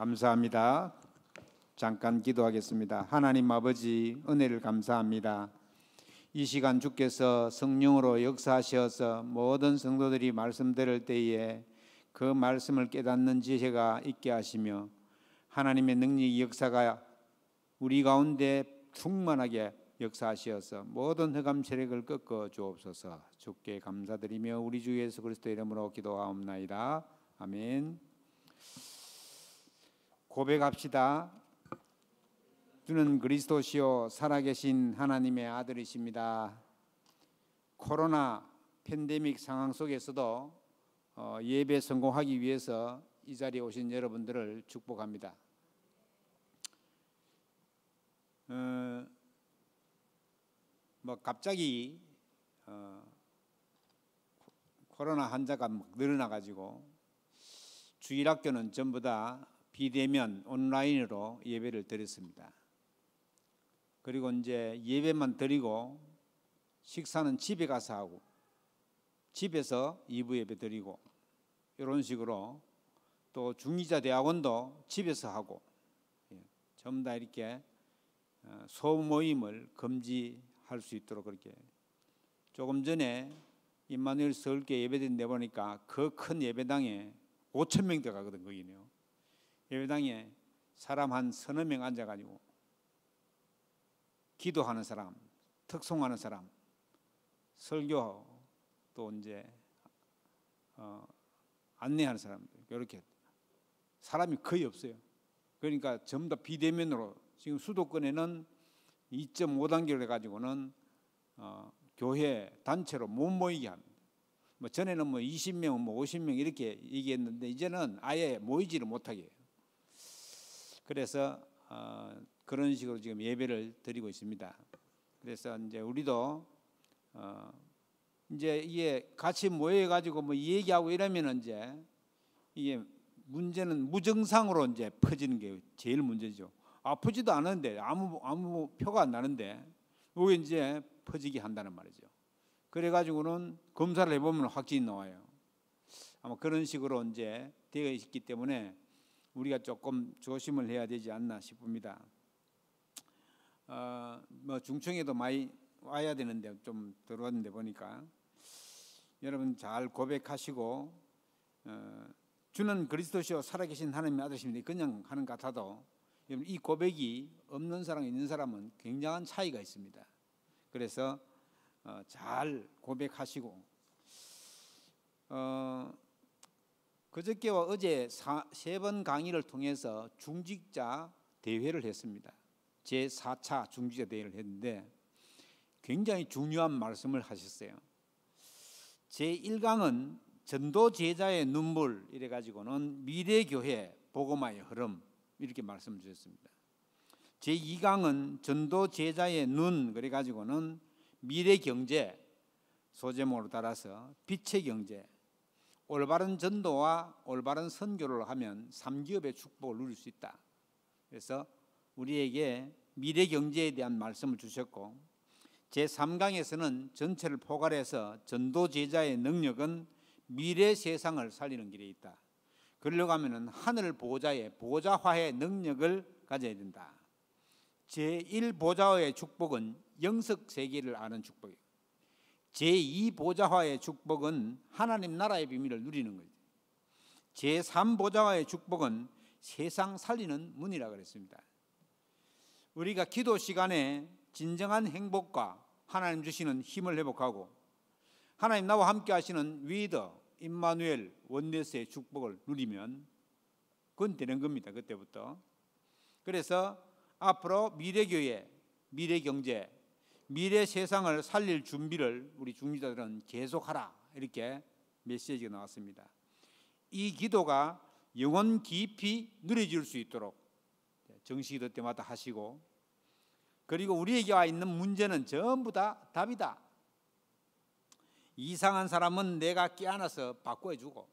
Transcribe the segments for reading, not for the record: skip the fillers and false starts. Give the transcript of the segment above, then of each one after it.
감사합니다. 잠깐 기도하겠습니다. 하나님 아버지, 은혜를 감사합니다. 이 시간 주께서 성령으로 역사하셔서 모든 성도들이 말씀 들을 때에 그 말씀을 깨닫는 지혜가 있게 하시며 하나님의 능력의 역사가 우리 가운데 충만하게 역사하시어서 모든 흑암 세력을 꺾어 주옵소서. 주께 감사드리며 우리 주 예수 그리스도의 이름으로 기도하옵나이다. 아멘. 고백합시다. 주는 그리스도시요 살아계신 하나님의 아들이십니다. 코로나 팬데믹 상황 속에서도 예배 성공하기 위해서 이 자리에 오신 여러분들을 축복합니다. 갑자기 코로나 환자가 늘어나 가지고 주일학교는 전부 다 비대면 온라인으로 예배를 드렸습니다. 그리고 이제 예배만 드리고 식사는 집에 가서 하고 집에서 2부 예배 드리고 이런 식으로 또 중위자 대학원도 집에서 하고 전부 다 이렇게 소모임을 금지할 수 있도록 그렇게. 조금 전에 임마누엘 서울교회 예배드린 데 보니까 그 큰 예배당에 5,000명 들어가거든. 거기네요. 예배당에 사람 한 서너 명 앉아가지고 기도하는 사람, 특송하는 사람, 설교 또 이제 안내하는 사람들 이렇게 사람이 거의 없어요. 그러니까 전부 다 비대면으로 지금 수도권에는 2.5단계로 해가지고는 교회 단체로 못 모이게 합니다. 전에는 20명, 50명 이렇게 얘기했는데 이제는 아예 모이지를 못하게 해요. 그래서 그런 식으로 지금 예배를 드리고 있습니다. 그래서 이제 우리도 이제 이게 같이 모여가지고 얘기하고 이러면 이제 이게 문제는 무증상으로 이제 퍼지는 게 제일 문제죠. 아프지도 않은데 아무 표가 안 나는데 이게 이제 퍼지게 한다는 말이죠. 그래가지고는 검사를 해보면 확진이 나와요. 아마 그런 식으로 이제 되어 있기 때문에 우리가 조금 조심을 해야 되지 않나 싶습니다. 중청에도 많이 와야 되는데 좀 들어왔는데 보니까 여러분 잘 고백하시고 주는 그리스도시요 살아계신 하나님의 아들이십니다. 그냥 하는 것 같아도 이 고백이 없는 사람 있는 사람은 굉장한 차이가 있습니다. 그래서 잘 고백하시고 그저께와 어제 3번 강의를 통해서 중직자 대회를 했습니다. 제4차 중직자 대회를 했는데 굉장히 중요한 말씀을 하셨어요. 제1강은 전도 제자의 눈물 이래가지고는 미래교회 복음화의 흐름 이렇게 말씀을 주셨습니다. 제2강은 전도 제자의 눈 그래가지고는 미래경제 소제목으로 따라서 빛의 경제 올바른 전도와 올바른 선교를 하면 3기업의 축복을 누릴 수 있다. 그래서 우리에게 미래 경제에 대한 말씀을 주셨고 제3강에서는 전체를 포괄해서 전도 제자의 능력은 미래 세상을 살리는 길에 있다. 그러려고 하면 하늘 보좌의 보좌화의 능력을 가져야 된다. 제1보좌화의 축복은 영적 세계를 아는 축복이에요. 제2보좌화의 축복은 하나님 나라의 비밀을 누리는 거죠. 제3보좌화의 축복은 세상 살리는 문이라고 그랬습니다. 우리가 기도 시간에 진정한 행복과 하나님 주시는 힘을 회복하고 하나님 나와 함께 하시는 위더, 임마누엘, 원네스의 축복을 누리면 그건 되는 겁니다. 그때부터. 그래서 앞으로 미래교회, 미래경제, 미래 세상을 살릴 준비를 우리 중직자들은 계속하라 이렇게 메시지가 나왔습니다. 이 기도가 영혼 깊이 누려질 수 있도록 정식기도 때마다 하시고 그리고 우리에게 와 있는 문제는 전부 다 답이다. 이상한 사람은 내가 깨안아서 바꿔주고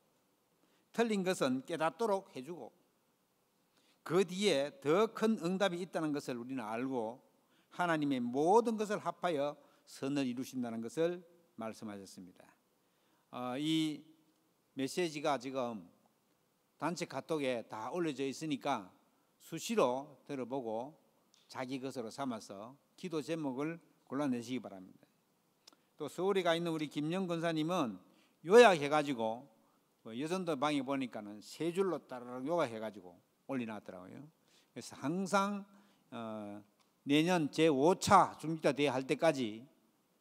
틀린 것은 깨닫도록 해주고 그 뒤에 더 큰 응답이 있다는 것을 우리는 알고 하나님의 모든 것을 합하여 선을 이루신다는 것을 말씀하셨습니다. 이 메시지가 지금 단체 카톡에 다 올려져 있으니까 수시로 들어보고 자기 것으로 삼아서 기도 제목을 골라내시기 바랍니다. 또 서울에 가 있는 우리 김영 권사님은 요약해가지고 여전도 방에 보니까는 세 줄로 따르륵 요약해가지고 올려놨더라고요. 그래서 항상 내년 제5차 중직자 대회 할 때까지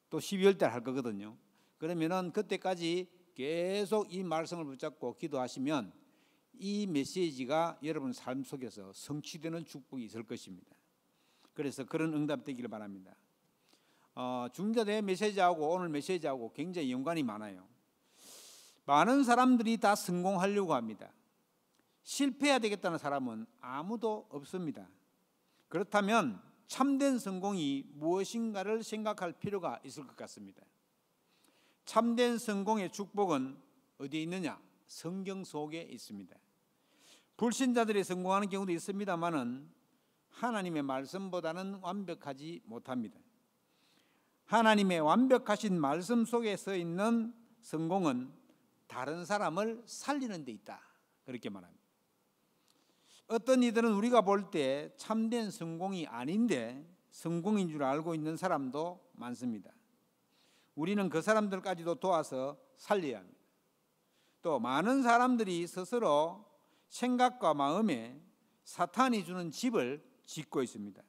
또 12월 달 할 거거든요. 그러면은 그때까지 계속 이 말씀을 붙잡고 기도하시면 이 메시지가 여러분 삶 속에서 성취되는 축복이 있을 것입니다. 그래서 그런 응답 되기를 바랍니다. 중직자 대회 메시지하고 오늘 메시지하고 굉장히 연관이 많아요. 많은 사람들이 다 성공하려고 합니다. 실패해야 되겠다는 사람은 아무도 없습니다. 그렇다면 참된 성공이 무엇인가를 생각할 필요가 있을 것 같습니다. 참된 성공의 축복은 어디에 있느냐? 성경 속에 있습니다. 불신자들이 성공하는 경우도 있습니다만은 하나님의 말씀보다는 완벽하지 못합니다. 하나님의 완벽하신 말씀 속에 서 있는 성공은 다른 사람을 살리는 데 있다, 그렇게 말합니다. 어떤 이들은 우리가 볼 때 참된 성공이 아닌데 성공인 줄 알고 있는 사람도 많습니다. 우리는 그 사람들까지도 도와서 살려야 합니다. 또 많은 사람들이 스스로 생각과 마음에 사탄이 주는 집을 짓고 있습니다.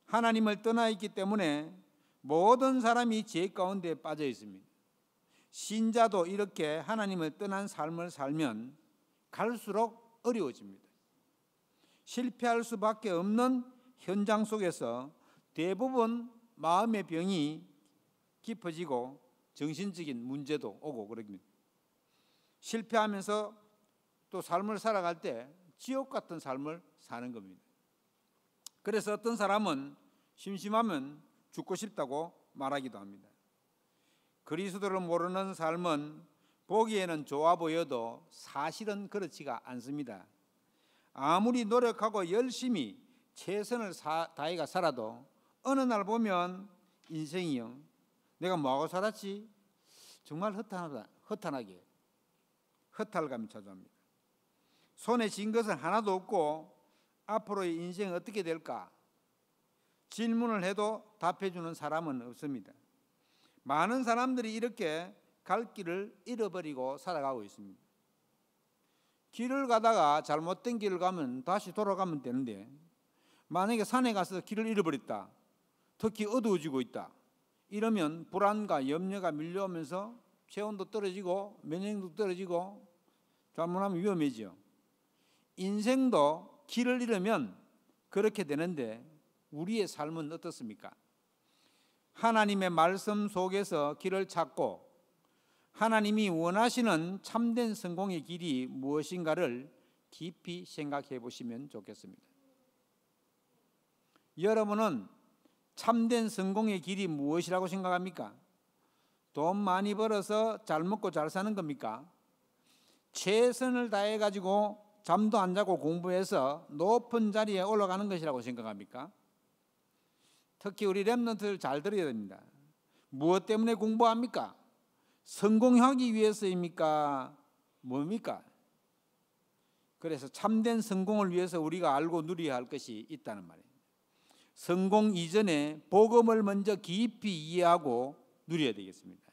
하나님을 떠나 있기 때문에 모든 사람이 죄 가운데 빠져 있습니다. 신자도 이렇게 하나님을 떠난 삶을 살면 갈수록 어려워집니다. 실패할 수밖에 없는 현장 속에서 대부분 마음의 병이 깊어지고 정신적인 문제도 오고 그럽니다. 실패하면서 또 삶을 살아갈 때 지옥 같은 삶을 사는 겁니다. 그래서 어떤 사람은 심심하면 죽고 싶다고 말하기도 합니다. 그리스도를 모르는 삶은 보기에는 좋아 보여도 사실은 그렇지가 않습니다. 아무리 노력하고 열심히 최선을 다해가 살아도 어느 날 보면 인생이요, 내가 뭐하고 살았지? 정말 허탄하게 허탈감이 찾아옵니다. 손에 쥔 것은 하나도 없고 앞으로의 인생은 어떻게 될까? 질문을 해도 답해주는 사람은 없습니다. 많은 사람들이 이렇게 갈 길을 잃어버리고 살아가고 있습니다. 길을 가다가 잘못된 길을 가면 다시 돌아가면 되는데, 만약에 산에 가서 길을 잃어버렸다, 특히 어두워지고 있다, 이러면 불안과 염려가 밀려오면서 체온도 떨어지고 면역력도 떨어지고 잘못하면 위험해지죠. 인생도 길을 잃으면 그렇게 되는데 우리의 삶은 어떻습니까? 하나님의 말씀 속에서 길을 찾고 하나님이 원하시는 참된 성공의 길이 무엇인가를 깊이 생각해 보시면 좋겠습니다. 여러분은 참된 성공의 길이 무엇이라고 생각합니까? 돈 많이 벌어서 잘 먹고 잘 사는 겁니까? 최선을 다해 가지고 잠도 안 자고 공부해서 높은 자리에 올라가는 것이라고 생각합니까? 특히 우리 렘넌트들 잘 들어야 됩니다. 무엇 때문에 공부합니까? 성공하기 위해서입니까? 뭡니까? 그래서 참된 성공을 위해서 우리가 알고 누려야 할 것이 있다는 말이에요. 성공 이전에 복음을 먼저 깊이 이해하고 누려야 되겠습니다.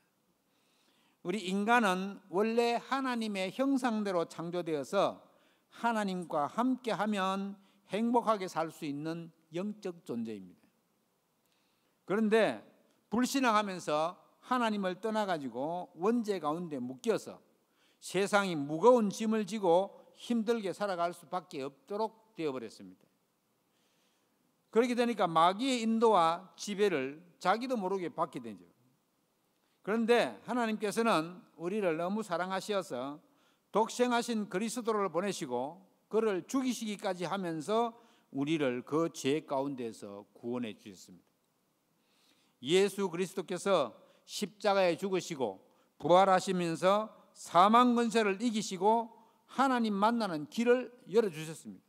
우리 인간은 원래 하나님의 형상대로 창조되어서 하나님과 함께하면 행복하게 살 수 있는 영적 존재입니다. 그런데 불신앙하면서 하나님을 떠나가지고 원죄 가운데 묶여서 세상이 무거운 짐을 지고 힘들게 살아갈 수밖에 없도록 되어버렸습니다. 그렇게 되니까 마귀의 인도와 지배를 자기도 모르게 받게 되죠. 그런데 하나님께서는 우리를 너무 사랑하셔서 독생하신 그리스도를 보내시고 그를 죽이시기까지 하면서 우리를 그 죄 가운데서 구원해 주셨습니다. 예수 그리스도께서 십자가에 죽으시고 부활하시면서 사망 권세를 이기시고 하나님 만나는 길을 열어주셨습니다.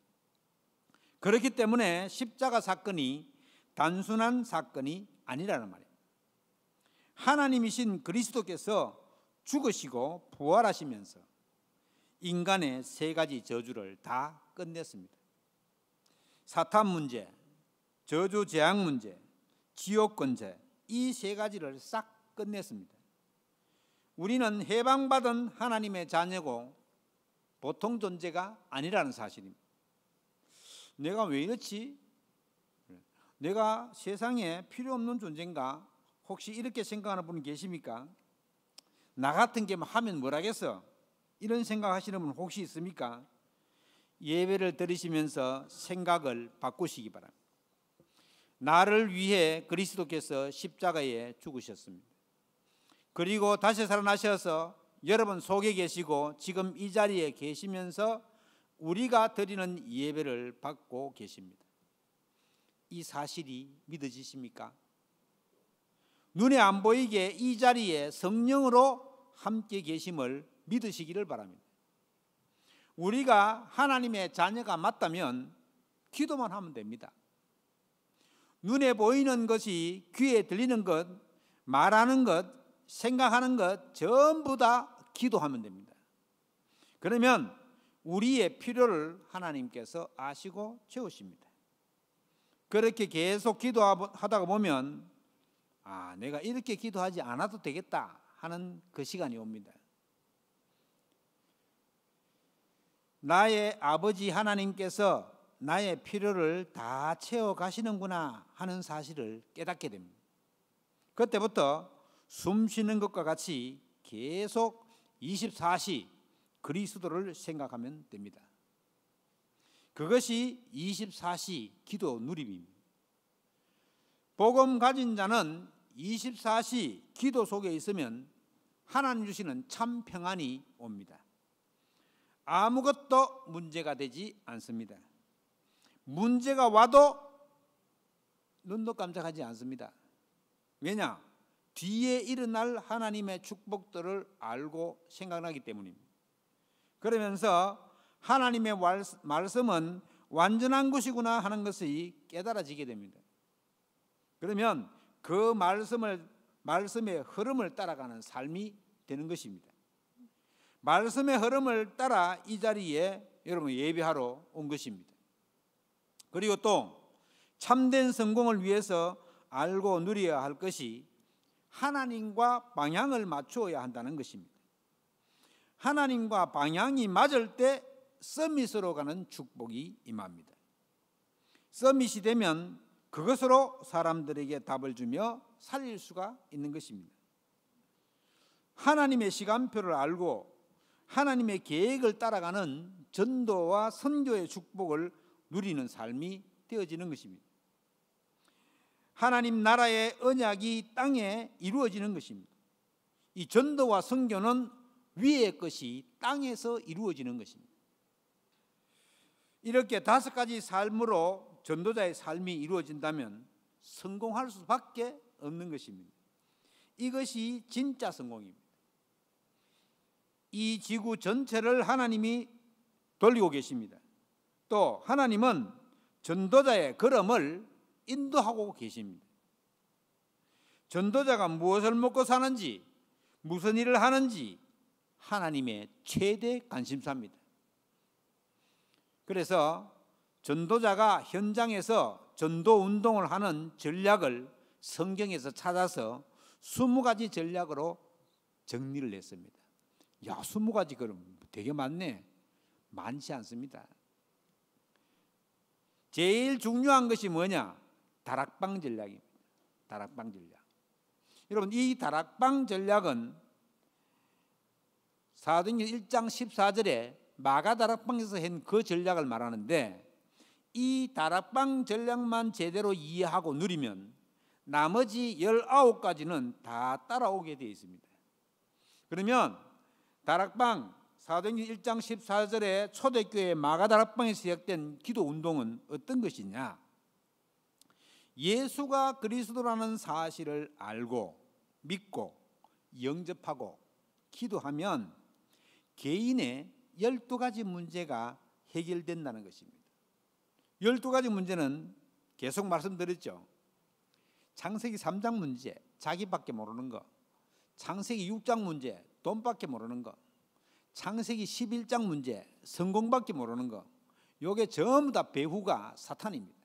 그렇기 때문에 십자가 사건이 단순한 사건이 아니라는 말이에요. 하나님이신 그리스도께서 죽으시고 부활하시면서 인간의 세 가지 저주를 다 끝냈습니다. 사탄 문제, 저주 재앙 문제, 지옥 권세, 이 세 가지를 싹 끝냈습니다. 우리는 해방받은 하나님의 자녀고 보통 존재가 아니라는 사실입니다. 내가 왜 이렇지? 내가 세상에 필요 없는 존재인가? 혹시 이렇게 생각하는 분 계십니까? 나 같은 게 하면 뭘 하겠어? 이런 생각하시는 분 혹시 있습니까? 예배를 드리시면서 생각을 바꾸시기 바랍니다. 나를 위해 그리스도께서 십자가에 죽으셨습니다. 그리고 다시 살아나셔서 여러분 속에 계시고 지금 이 자리에 계시면서 우리가 드리는 예배를 받고 계십니다. 이 사실이 믿어지십니까? 눈에 안 보이게 이 자리에 성령으로 함께 계심을 믿으시기를 바랍니다. 우리가 하나님의 자녀가 맞다면 기도만 하면 됩니다. 눈에 보이는 것이 귀에 들리는 것, 말하는 것, 생각하는 것 전부 다 기도하면 됩니다. 그러면 우리의 필요를 하나님께서 아시고 채우십니다. 그렇게 계속 기도하다가 보면 내가 이렇게 기도하지 않아도 되겠다 하는 그 시간이 옵니다. 나의 아버지 하나님께서 나의 필요를 다 채워 가시는구나 하는 사실을 깨닫게 됩니다. 그때부터 숨 쉬는 것과 같이 계속 24시 그리스도를 생각하면 됩니다. 그것이 24시 기도 누림입니다. 복음 가진 자는 24시 기도 속에 있으면 하나님 주시는 참 평안이 옵니다. 아무것도 문제가 되지 않습니다. 문제가 와도 눈도 깜짝하지 않습니다. 왜냐? 뒤에 일어날 하나님의 축복들을 알고 생각나기 때문입니다. 그러면서 하나님의 말씀은 완전한 것이구나 하는 것이 깨달아지게 됩니다. 그러면 그 말씀의 흐름을 따라가는 삶이 되는 것입니다. 말씀의 흐름을 따라 이 자리에 여러분 예배하러 온 것입니다. 그리고 또 참된 성공을 위해서 알고 누려야 할 것이 하나님과 방향을 맞추어야 한다는 것입니다. 하나님과 방향이 맞을 때 서밋으로 가는 축복이 임합니다. 서밋이 되면 그것으로 사람들에게 답을 주며 살릴 수가 있는 것입니다. 하나님의 시간표를 알고 하나님의 계획을 따라가는 전도와 선교의 축복을 누리는 삶이 되어지는 것입니다. 하나님 나라의 언약이 땅에 이루어지는 것입니다. 이 전도와 선교는 위의 것이 땅에서 이루어지는 것입니다. 이렇게 5가지 삶으로 전도자의 삶이 이루어진다면 성공할 수밖에 없는 것입니다. 이것이 진짜 성공입니다. 이 지구 전체를 하나님이 돌리고 계십니다. 또 하나님은 전도자의 걸음을 인도하고 계십니다. 전도자가 무엇을 먹고 사는지, 무슨 일을 하는지 하나님의 최대 관심사입니다. 그래서 전도자가 현장에서 전도 운동을 하는 전략을 성경에서 찾아서 20가지 전략으로 정리를 했습니다. 20가지 그럼 되게 많네. 많지 않습니다. 제일 중요한 것이 뭐냐? 다락방 전략입니다. 다락방 전략. 여러분, 이 다락방 전략은 사도행전 1장 14절에 마가 다락방에서 한 그 전략을 말하는데, 이 다락방 전략만 제대로 이해하고 누리면 나머지 19가지는 다 따라오게 되어 있습니다. 그러면 다락방 사도행전 1장 14절에 초대교회 마가 다락방에서 시작된 기도 운동은 어떤 것이냐? 예수가 그리스도라는 사실을 알고 믿고 영접하고 기도하면 개인의 12가지 문제가 해결된다는 것입니다. 12가지 문제는 계속 말씀드렸죠. 창세기 3장 문제, 자기밖에 모르는 거. 창세기 6장 문제, 돈밖에 모르는 거. 창세기 11장 문제, 성공밖에 모르는 거, 요게 전부 다 배후가 사탄입니다.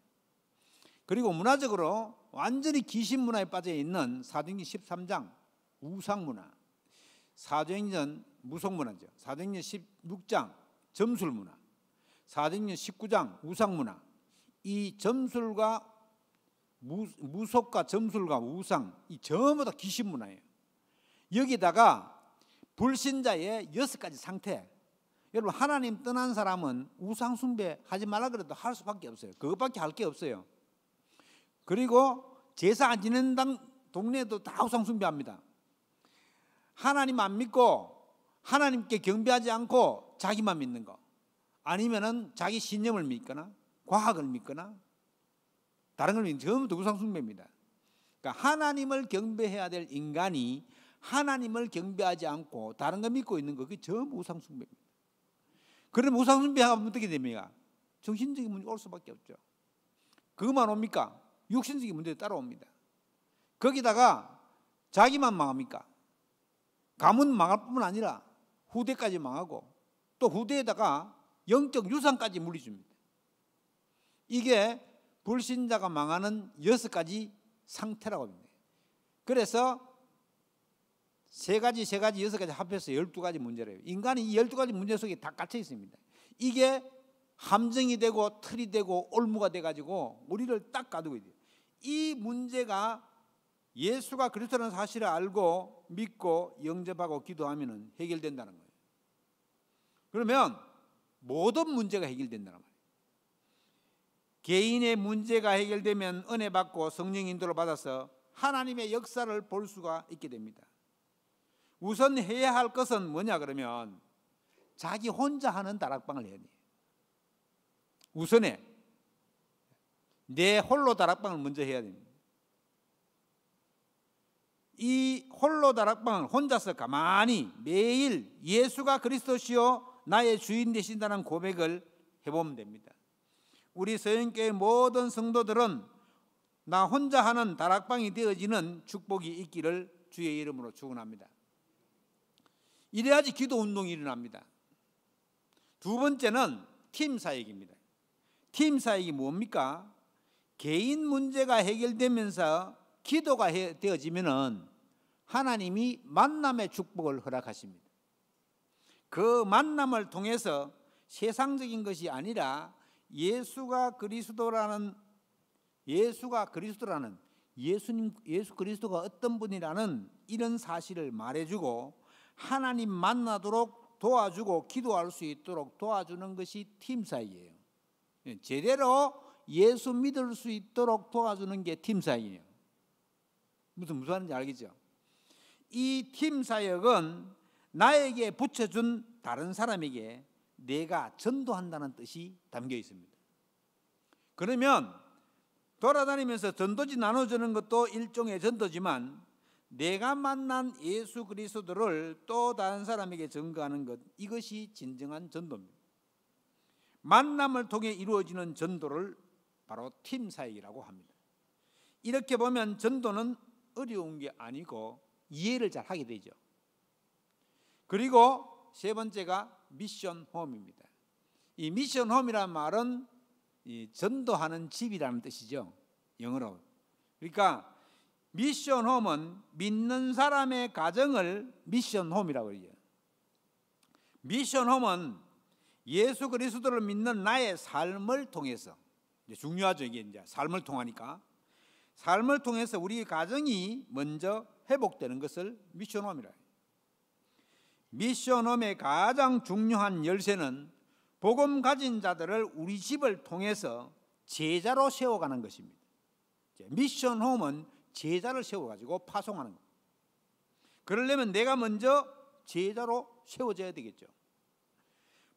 그리고 문화적으로 완전히 귀신 문화에 빠져 있는 사도행전 13장 우상 문화, 사도행전 무속 문화죠. 사도행전 16장 점술 문화, 사도행전 19장 우상 문화. 이 점술과 무속과 점술과 우상, 이 전부 다 귀신 문화예요. 여기다가 불신자의 6가지 상태. 여러분, 하나님 떠난 사람은 우상 숭배 하지 말라 그래도 할 수밖에 없어요. 그것밖에 할 게 없어요. 그리고 제사 안 지내는 동네도 다 우상 숭배합니다. 하나님 안 믿고 하나님께 경배하지 않고 자기만 믿는 거, 아니면은 자기 신념을 믿거나 과학을 믿거나 다른 걸 믿는, 전부 다 우상 숭배입니다. 그러니까 하나님을 경배해야 될 인간이 하나님을 경배하지 않고 다른 거 믿고 있는 거, 그게 전부 우상 숭배입니다. 그럼 우상 숭배하면 어떻게 됩니까? 정신적인 문제가 올 수밖에 없죠. 그것만 옵니까? 육신적인 문제도 따라옵니다. 거기다가 자기만 망합니까? 가문 망할 뿐만 아니라 후대까지 망하고 또 후대에다가 영적 유산까지 물리줍니다. 이게 불신자가 망하는 6가지 상태라고 합니다. 그래서 3가지, 6가지 합해서 12가지 문제래요. 인간이 이 12가지 문제 속에 다 갇혀 있습니다. 이게 함정이 되고 틀이 되고 올무가 돼가지고 우리를 딱 가두고 있어요. 이 문제가 예수가 그리스도라는 사실을 알고 믿고 영접하고 기도하면 해결된다는 거예요. 그러면 모든 문제가 해결된다는 말이에요. 개인의 문제가 해결되면 은혜 받고 성령 인도를 받아서 하나님의 역사를 볼 수가 있게 됩니다. 우선 해야 할 것은 뭐냐 그러면 자기 혼자 하는 다락방을 해야 돼요. 우선에 내 홀로 다락방을 먼저 해야 됩니다. 이 홀로 다락방을 혼자서 가만히 매일 예수가 그리스도시요 나의 주인 되신다는 고백을 해보면 됩니다. 우리 서영교회 모든 성도들은 나 혼자 하는 다락방이 되어지는 축복이 있기를 주의 이름으로 축원합니다. 이래야지 기도 운동이 일어납니다. 두 번째는 팀 사역입니다. 팀 사역이 뭡니까? 개인 문제가 해결되면서 기도가 되어지면은 하나님이 만남의 축복을 허락하십니다. 그 만남을 통해서 세상적인 것이 아니라 예수 그리스도라는 예수 그리스도가 어떤 분이라는 이런 사실을 말해주고 하나님 만나도록 도와주고 기도할 수 있도록 도와주는 것이 팀 사역이에요. 제대로 예수 믿을 수 있도록 도와주는 게 팀 사역이에요. 무슨 말인지 알겠죠? 이 팀 사역은 나에게 붙여준 다른 사람에게 내가 전도한다는 뜻이 담겨 있습니다. 그러면 돌아다니면서 전도지 나눠주는 것도 일종의 전도지만 내가 만난 예수 그리스도를 또 다른 사람에게 증거하는 것, 이것이 진정한 전도입니다. 만남을 통해 이루어지는 전도를 바로 팀 사역이라고 합니다. 이렇게 보면 전도는 어려운 게 아니고 이해를 잘 하게 되죠. 그리고 세 번째가 미션 홈입니다. 이 미션 홈이라는 말은 이 전도하는 집이라는 뜻이죠. 영어로. 그러니까 미션 홈은 믿는 사람의 가정을 미션 홈이라고 해요. 미션 홈은 예수 그리스도를 믿는 나의 삶을 통해서, 중요하죠. 이게 이제 삶을 통하니까 삶을 통해서 우리 가정이 먼저 회복되는 것을 미션홈이라 해요. 미션홈의 가장 중요한 열쇠는 복음 가진 자들을 우리 집을 통해서 제자로 세워가는 것입니다. 미션홈은 제자를 세워가지고 파송하는 거예요. 그러려면 내가 먼저 제자로 세워져야 되겠죠.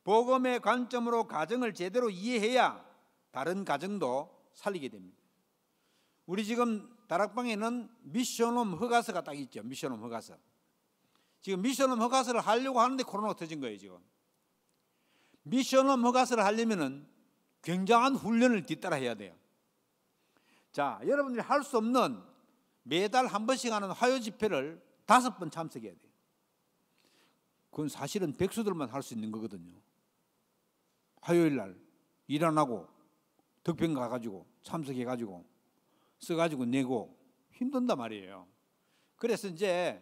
복음의 관점으로 가정을 제대로 이해해야 다른 가정도 살리게 됩니다. 우리 지금 다락방에는 미션홈 허가서가 딱 있죠. 미션홈 허가서. 지금 미션홈 허가서를 하려고 하는데 코로나가 터진 거예요. 지금 미션홈 허가서를 하려면은 굉장한 훈련을 뒤따라 해야 돼요. 자, 여러분들이 할 수 없는 매달 한 번씩 하는 화요 집회를 5번 참석해야 돼요. 그건 사실은 백수들만 할 수 있는 거거든요. 화요일 날 일 안 하고 덕평 가가지고 참석해가지고 써가지고 내고 힘든단 말이에요. 그래서 이제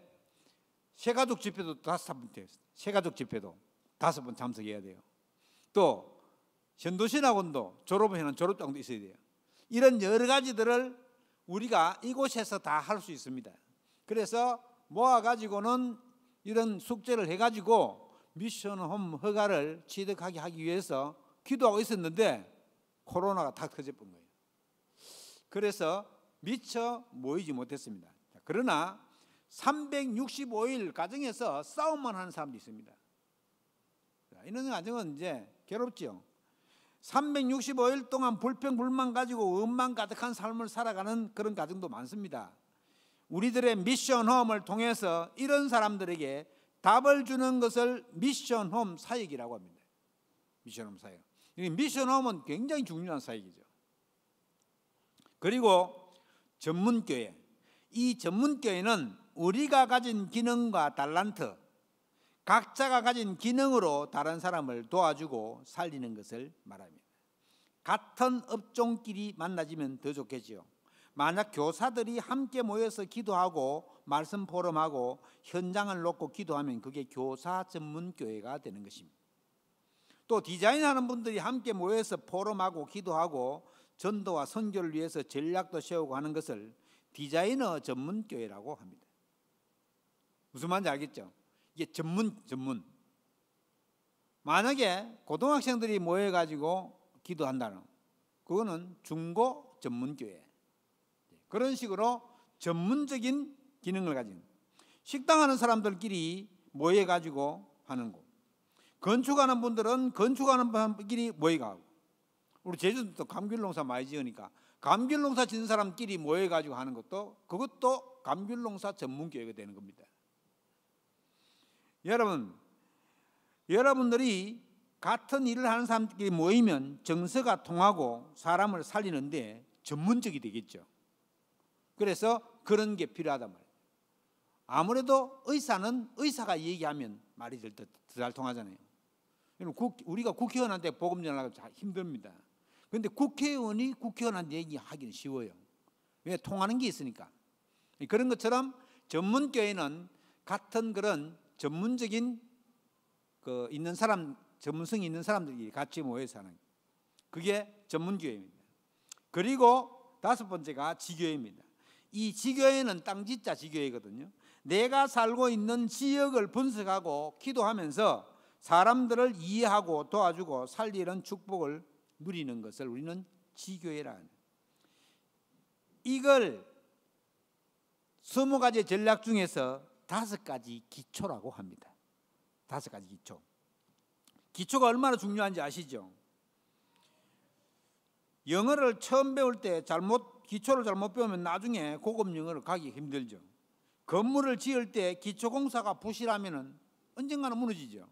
새가족 집회도 5번 돼요. 새가족 집회도 5번 참석해야 돼요. 또 전도신학원도 졸업회는 졸업장도 있어야 돼요. 이런 여러 가지들을 우리가 이곳에서 다 할 수 있습니다. 그래서 모아가지고는 이런 숙제를 해가지고 미션홈 허가를 취득하게 하기 위해서 기도하고 있었는데 코로나가 다 터져본 거예요. 그래서 미처 모이지 못했습니다. 그러나 365일 가정에서 싸움만 하는 사람도 있습니다. 이런 가정은 이제 괴롭죠. 365일 동안 불평불만 가지고 음만 가득한 삶을 살아가는 그런 가정도 많습니다. 우리들의 미션홈을 통해서 이런 사람들에게 답을 주는 것을 미션홈 사역이라고 합니다. 미션홈 사역. 미션홈은 굉장히 중요한 사역이죠. 그리고 전문교회. 이 전문교회는 우리가 가진 기능과 달란트, 각자가 가진 기능으로 다른 사람을 도와주고 살리는 것을 말합니다. 같은 업종끼리 만나지면 더 좋겠지요. 만약 교사들이 함께 모여서 기도하고 말씀 포럼하고 현장을 놓고 기도하면 그게 교사 전문교회가 되는 것입니다. 또 디자인하는 분들이 함께 모여서 포럼하고 기도하고 전도와 선교를 위해서 전략도 세우고 하는 것을 디자이너 전문교회라고 합니다. 무슨 말인지 알겠죠? 이게 전문. 만약에 고등학생들이 모여가지고 기도한다는 그거는 중고 전문교회. 그런 식으로 전문적인 기능을 가진 식당하는 사람들끼리 모여가지고 하는 거. 건축하는 분들은 건축하는 사람끼리 모여가고, 우리 제주도 감귤농사 많이 지으니까 감귤농사 짓는 사람끼리 모여가지고 하는 것도 그것도 감귤농사 전문교회가 되는 겁니다. 여러분들이 같은 일을 하는 사람들끼리 모이면 정서가 통하고 사람을 살리는데 전문적이 되겠죠. 그래서 그런 게 필요하단 말이에요. 아무래도 의사는 의사가 얘기하면 말이 더 잘 통하잖아요. 우리가 국회의원한테 복음 전하려고 힘듭니다. 그런데 국회의원이 국회의원한테 얘기하기는 쉬워요. 왜? 통하는 게 있으니까. 그런 것처럼 전문교회는 같은 그런 전문적인 있는 사람, 전문성이 있는 사람들이 같이 모여서 하는 그게 전문교회입니다. 그리고 5번째가 지교회입니다. 이 지교회는 땅짓자 지교회거든요. 내가 살고 있는 지역을 분석하고 기도하면서 사람들을 이해하고 도와주고 살리는 축복을 누리는 것을 우리는 지교회라 합니다. 이걸 20가지 전략 중에서 5가지 기초라고 합니다. 5가지 기초. 기초가 얼마나 중요한지 아시죠? 영어를 처음 배울 때 기초를 잘못 배우면 나중에 고급 영어를 가기 힘들죠. 건물을 지을 때 기초공사가 부실하면 언젠가는 무너지죠.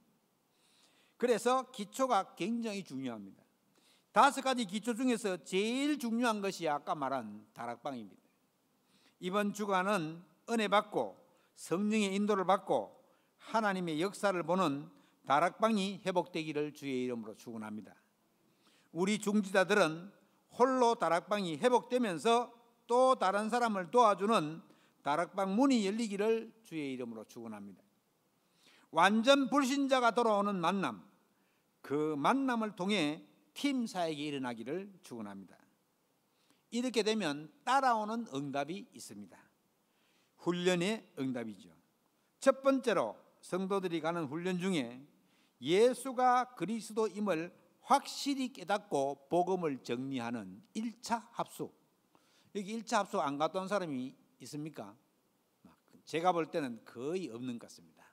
그래서 기초가 굉장히 중요합니다. 5가지 기초 중에서 제일 중요한 것이 아까 말한 다락방입니다. 이번 주간은 은혜 받고 성령의 인도를 받고 하나님의 역사를 보는 다락방이 회복되기를 주의 이름으로 축원합니다. 우리 중지자들은 홀로 다락방이 회복되면서 또 다른 사람을 도와주는 다락방 문이 열리기를 주의 이름으로 축원합니다. 완전 불신자가 돌아오는 만남, 그 만남을 통해 팀 사역이 일어나기를 축원합니다. 이렇게 되면 따라오는 응답이 있습니다. 훈련의 응답이죠. 첫 번째로 성도들이 가는 훈련 중에 예수가 그리스도임을 확실히 깨닫고 복음을 정리하는 1차 합숙. 여기 1차 합숙 안 갔다 온 사람이 있습니까? 제가 볼 때는 거의 없는 것 같습니다.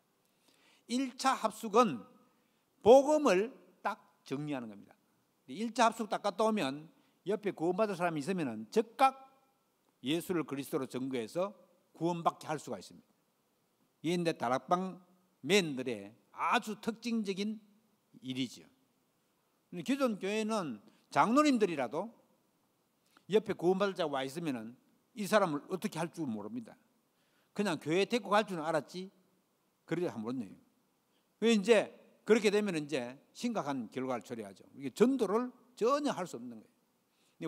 1차 합숙은 복음을 딱 정리하는 겁니다. 1차 합숙 딱 갔다 오면 옆에 구원받을 사람이 있으면 즉각 예수를 그리스도로 증거해서 구원받게 할 수가 있습니다. 이게 다락방 맨들의 아주 특징적인 일이죠. 기존 교회는 장로님들이라도 옆에 구원받을 자가 와 있으면 이 사람을 어떻게 할 줄 모릅니다. 그냥 교회 데리고 갈 줄은 알았지 그래야 몰랐네요. 이제 그렇게 되면 이제 심각한 결과를 초래하죠. 이게 전도를 전혀 할 수 없는 거예요.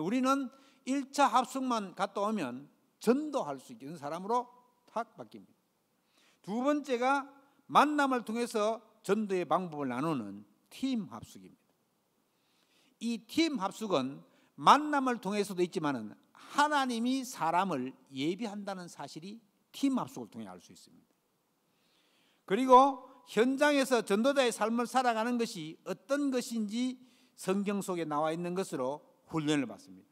우리는 1차 합숙만 갔다 오면 전도할 수 있는 사람으로 탁 바뀝니다. 두 번째가 만남을 통해서 전도의 방법을 나누는 팀 합숙입니다. 이 팀 합숙은 만남을 통해서도 있지만은 하나님이 사람을 예비한다는 사실이 팀 합숙을 통해 알 수 있습니다. 그리고 현장에서 전도자의 삶을 살아가는 것이 어떤 것인지 성경 속에 나와 있는 것으로 훈련을 받습니다.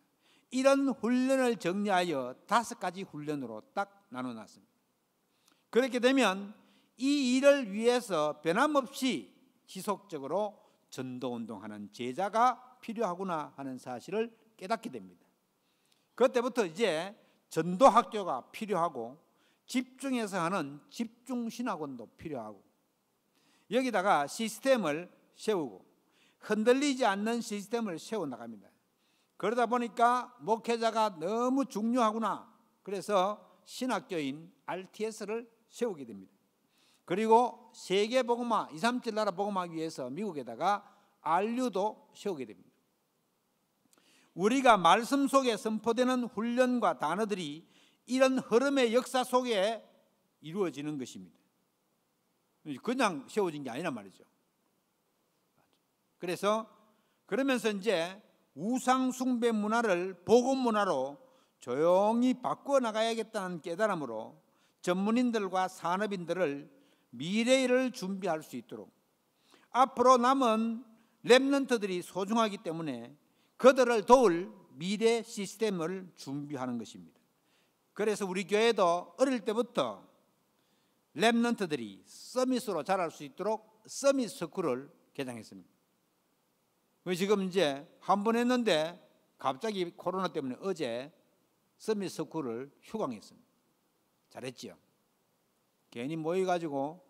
이런 훈련을 정리하여 5가지 훈련으로 딱 나눠놨습니다. 그렇게 되면 이 일을 위해서 변함없이 지속적으로 전도운동하는 제자가 필요하구나 하는 사실을 깨닫게 됩니다. 그때부터 이제 전도학교가 필요하고 집중해서 하는 집중신학원도 필요하고 여기다가 시스템을 세우고 흔들리지 않는 시스템을 세워나갑니다. 그러다 보니까 목회자가 너무 중요하구나. 그래서 신학교인 RTS를 세우게 됩니다. 그리고 세계복음화, 237 나라 복음화하기 위해서 미국에다가 RU도 세우게 됩니다. 우리가 말씀 속에 선포되는 훈련과 단어들이 이런 흐름의 역사 속에 이루어지는 것입니다. 그냥 세워진 게 아니란 말이죠. 그래서 그러면서 이제 우상 숭배 문화를 복음 문화로 조용히 바꿔 나가야겠다는 깨달음으로 전문인들과 산업인들을 미래를 준비할 수 있도록 앞으로 남은 렘넌트들이 소중하기 때문에 그들을 도울 미래 시스템을 준비하는 것입니다. 그래서 우리 교회도 어릴 때부터 렘넌트들이 서밋으로 자랄 수 있도록 서밋 스쿨을 개장했습니다. 지금 이제 한 번 했는데 갑자기 코로나 때문에 어제 서밋 스쿨을 휴강했습니다. 잘했지요. 괜히 모여가지고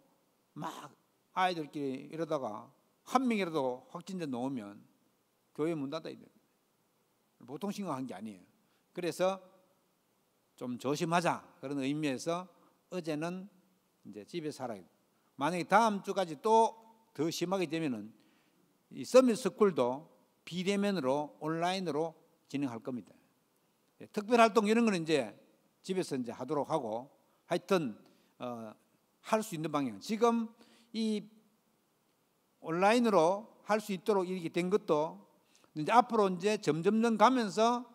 막 아이들끼리 이러다가 한 명이라도 확진자 놓으면 교회 문 닫아야 됩니다. 보통 심각한 게 아니에요. 그래서 좀 조심하자 그런 의미에서 어제는 이제 집에서 살아야 돼요. 만약에 다음 주까지 또 더 심하게 되면은 이 서밋 스쿨도 비대면으로 온라인으로 진행할 겁니다. 특별 활동 이런 거는 이제 집에서 이제 하도록 하고 하여튼 할 수 있는 방향. 지금 이 온라인으로 할 수 있도록 이렇게 된 것도 이제 앞으로 이제 점점 가면서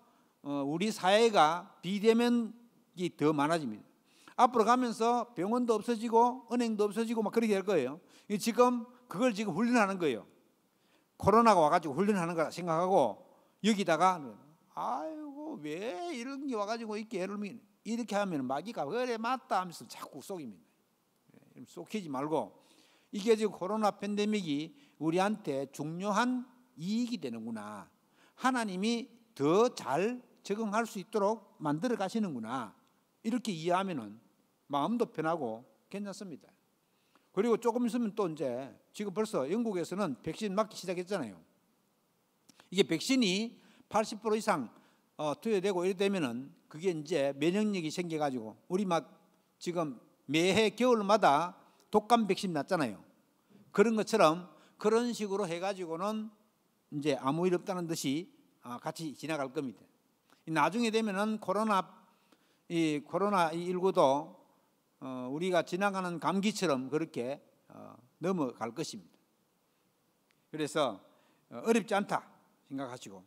우리 사회가 비대면이 더 많아집니다. 앞으로 가면서 병원도 없어지고 은행도 없어지고 막 그렇게 될 거예요. 지금 그걸 지금 훈련하는 거예요. 코로나가 와가지고 훈련하는 거라 생각하고 여기다가 아이고 왜 이런 게 와가지고 이렇게 하면 마귀가 그래 맞다 하면서 자꾸 속입니다. 속이지 말고 이게 지금 코로나 팬데믹이 우리한테 중요한 이익이 되는구나. 하나님이 더 잘 적응할 수 있도록 만들어 가시는구나. 이렇게 이해하면은 마음도 편하고 괜찮습니다. 그리고 조금 있으면 또 이제 지금 벌써 영국에서는 백신 맞기 시작했잖아요. 이게 백신이 80% 이상 투여되고 이래 되면은 그게 이제 면역력이 생겨가지고 우리 막 지금 매해 겨울마다 독감 백신 맞잖아요. 그런 것처럼 그런 식으로 해가지고는 이제 아무 일 없다는 듯이 같이 지나갈 겁니다. 나중에 되면은 코로나19도 우리가 지나가는 감기처럼 그렇게 넘어갈 것입니다. 그래서 어렵지 않다 생각하시고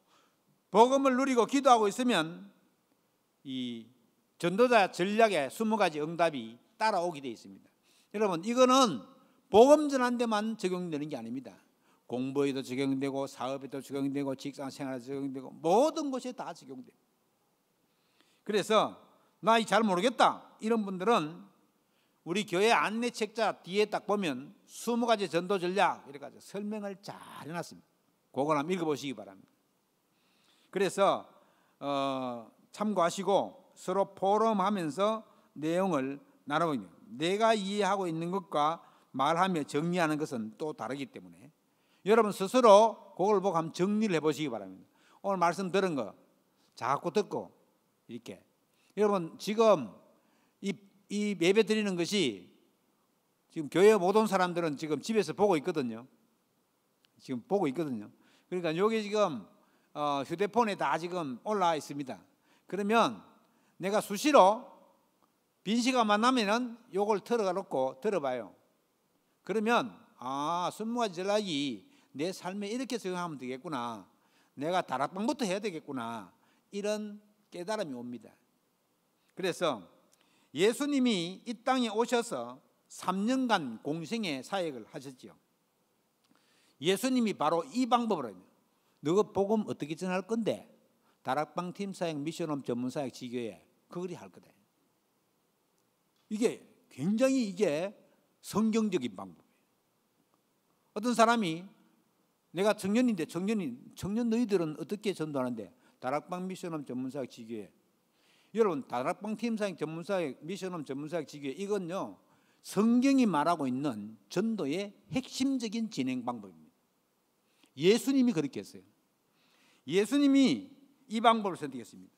복음을 누리고 기도하고 있으면 이 전도자 전략의 20가지 응답이 따라오게 되어 있습니다. 여러분 이거는 복음 전한 데만 적용되는 게 아닙니다. 공부에도 적용되고 사업에도 적용되고 직장생활에도 적용되고 모든 곳에 다 적용돼요. 그래서 나 잘 모르겠다 이런 분들은 우리 교회 안내책자 뒤에 딱 보면 20가지 전도 전략 이렇게 설명을 잘 해놨습니다. 그걸 한번 읽어보시기 바랍니다. 그래서 참고하시고 서로 포럼하면서 내용을 나눠보면 내가 이해하고 있는 것과 말하며 정리하는 것은 또 다르기 때문에 여러분 스스로 그걸 보고 한번 정리를 해보시기 바랍니다. 오늘 말씀 들은 거 자꾸 듣고 이렇게 여러분 지금 이 예배 드리는 것이 지금 교회 못 온 사람들은 지금 집에서 보고 있거든요. 지금 보고 있거든요. 그러니까 여기 지금 휴대폰에 다 지금 올라와 있습니다. 그러면 내가 수시로 빈 시간만 나면은 요걸 틀어놓고 들어봐요. 그러면 순무가지 전략이 내 삶에 이렇게 적용하면 되겠구나. 내가 다락방부터 해야 되겠구나. 이런 깨달음이 옵니다. 그래서 예수님이 이 땅에 오셔서 3년간 공생의 사역을 하셨지요. 예수님이 바로 이 방법으로 해요. 너가 복음 어떻게 전할 건데? 다락방 팀 사역, 미션홈 전문 사역, 지교회 그거리 할 거다. 이게 굉장히 이게 성경적인 방법이에요. 어떤 사람이 내가 청년인데 청년 너희들은 어떻게 전도하는데? 다락방 미션홈 전문 사역, 지교회. 여러분 다락방 팀 사역, 전문 사역, 미션홈 전문 사역, 지교회 이건요 성경이 말하고 있는 전도의 핵심적인 진행 방법입니다. 예수님이 그렇게 했어요. 예수님이 이 방법을 선택했습니다.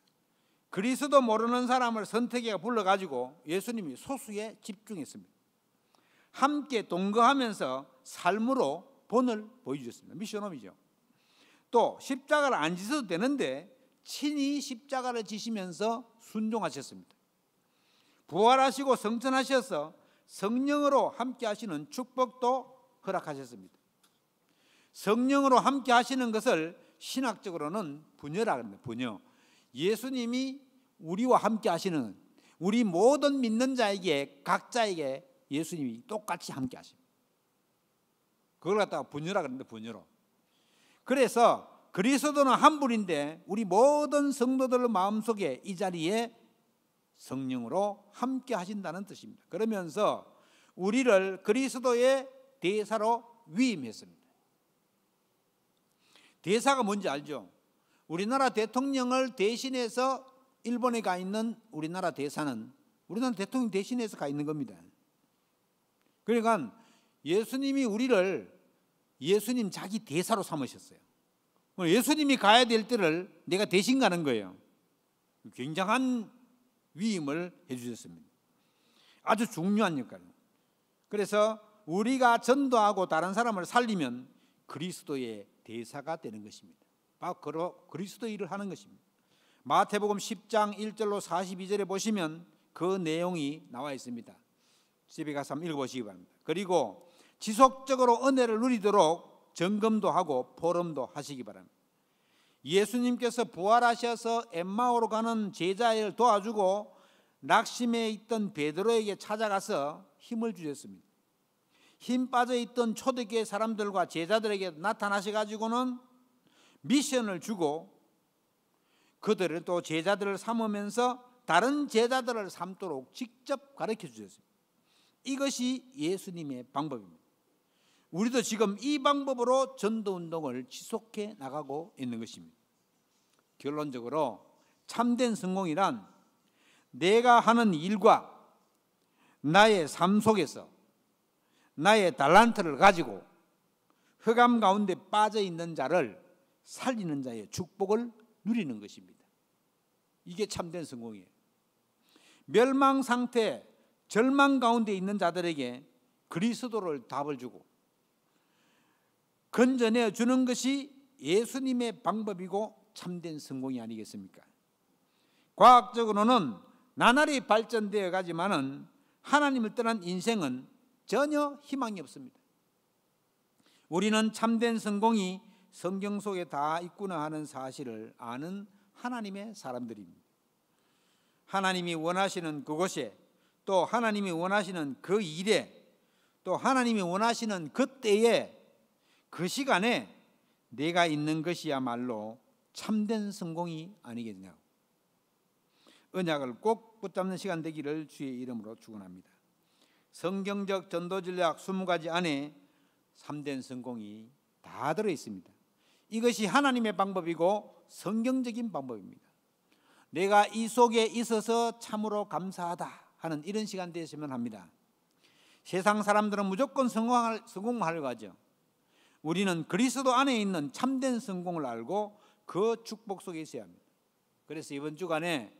그리스도 모르는 사람을 선택해 불러가지고 예수님이 소수에 집중했습니다. 함께 동거하면서 삶으로 본을 보여주셨습니다. 미션홈이죠. 또 십자가를 안 지셔도 되는데 친히 십자가를 지시면서 순종하셨습니다. 부활하시고 성천하셔서 성령으로 함께 하시는 축복도 허락하셨습니다. 성령으로 함께 하시는 것을 신학적으로는 분여라고 합니다. 분여. 예수님이 우리와 함께 하시는 우리 모든 믿는 자에게 각자에게 예수님이 똑같이 함께 하십니다. 그걸 갖다가 분여라고 합니다. 분여로. 그래서 그리스도는 한 분인데 우리 모든 성도들 마음속에 이 자리에 성령으로 함께 하신다는 뜻입니다. 그러면서 우리를 그리스도의 대사로 위임했습니다. 대사가 뭔지 알죠? 우리나라 대통령을 대신해서 일본에 가 있는 우리나라 대사는 우리나라 대통령 대신해서 가 있는 겁니다. 그러니까 예수님이 우리를 예수님 자기 대사로 삼으셨어요. 예수님이 가야 될 때를 내가 대신 가는 거예요. 굉장한 위임을 해주셨습니다. 아주 중요한 역할입니다. 그래서 우리가 전도하고 다른 사람을 살리면 그리스도의 대사가 되는 것입니다. 바로 그리스도 일을 하는 것입니다. 마태복음 10장 1절로 42절에 보시면 그 내용이 나와 있습니다. 집에 가서 한번 읽어보시기 바랍니다. 그리고 지속적으로 은혜를 누리도록 점검도 하고 포럼도 하시기 바랍니다. 예수님께서 부활하셔서 엠마오로 가는 제자를 도와주고 낙심해 있던 베드로에게 찾아가서 힘을 주셨습니다. 힘 빠져 있던 초대교회 사람들과 제자들에게 나타나셔가지고는 미션을 주고 그들을 또 제자들을 삼으면서 다른 제자들을 삼도록 직접 가르쳐 주셨습니다. 이것이 예수님의 방법입니다. 우리도 지금 이 방법으로 전도운동을 지속해 나가고 있는 것입니다. 결론적으로 참된 성공이란 내가 하는 일과 나의 삶 속에서 나의 달란트를 가지고 흑암 가운데 빠져 있는 자를 살리는 자의 축복을 누리는 것입니다. 이게 참된 성공이에요. 멸망 상태, 절망 가운데 있는 자들에게 그리스도를 답을 주고 건져내 주는 것이 예수님의 방법이고 참된 성공이 아니겠습니까? 과학적으로는 나날이 발전되어 가지만은 하나님을 떠난 인생은 전혀 희망이 없습니다. 우리는 참된 성공이 성경 속에 다 있구나 하는 사실을 아는 하나님의 사람들입니다. 하나님이 원하시는 그곳에 또 하나님이 원하시는 그 일에 또 하나님이 원하시는 그 때에 그 시간에 내가 있는 것이야말로 참된 성공이 아니겠냐고. 언약을 꼭 붙잡는 시간 되기를 주의 이름으로 축원합니다. 성경적 전도 전략 20가지 안에 참된 성공이 다 들어 있습니다. 이것이 하나님의 방법이고 성경적인 방법입니다. 내가 이 속에 있어서 참으로 감사하다 하는 이런 시간 되었으면 합니다. 세상 사람들은 무조건 성공만 하려고 하죠. 우리는 그리스도 안에 있는 참된 성공을 알고 그 축복 속에 있어야 합니다. 그래서 이번 주간에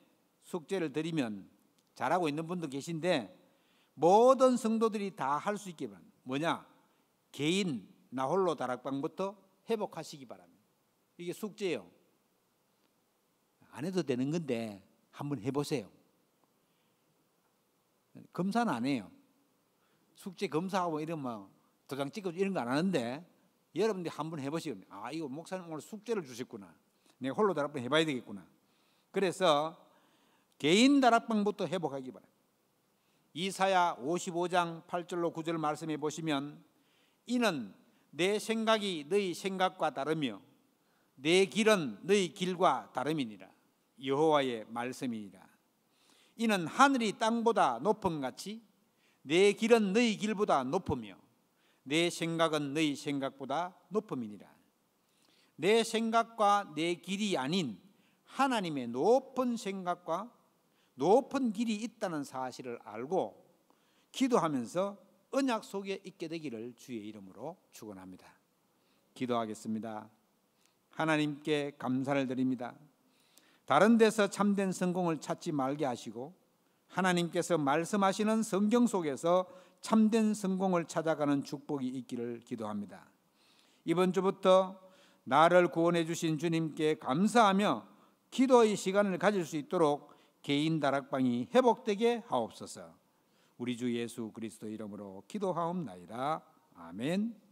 숙제를 드리면 잘하고 있는 분도 계신데 모든 성도들이 다 할 수 있게 바랍니다. 뭐냐? 개인 나 홀로 다락방부터 회복하시기 바랍니다. 이게 숙제예요. 안 해도 되는 건데 한번 해보세요. 검사는 안 해요. 숙제 검사하고 이러면 도장 찍고 이런 거 안 하는데 여러분들이 한번 해보시면 이거 목사님 오늘 숙제를 주셨구나. 내가 홀로 다락방 해봐야 되겠구나. 그래서 개인 다락방부터 회복하기 바랍니다. 이사야 55장 8절로 9절 말씀해 보시면 이는 내 생각이 너희 생각과 다르며 내 길은 너희 길과 다름이니라. 여호와의 말씀이니라. 이는 하늘이 땅보다 높음 같이 내 길은 너희 길보다 높으며 내 생각은 너희 생각보다 높음이니라. 내 생각과 내 길이 아닌 하나님의 높은 생각과 높은 길이 있다는 사실을 알고 기도하면서 언약 속에 있게 되기를 주의 이름으로 축원합니다. 기도하겠습니다. 하나님께 감사를 드립니다. 다른 데서 참된 성공을 찾지 말게 하시고 하나님께서 말씀하시는 성경 속에서 참된 성공을 찾아가는 축복이 있기를 기도합니다. 이번 주부터 나를 구원해 주신 주님께 감사하며 기도의 시간을 가질 수 있도록 개인 다락방이 회복되게 하옵소서. 우리 주 예수 그리스도 이름으로 기도하옵나이다. 아멘.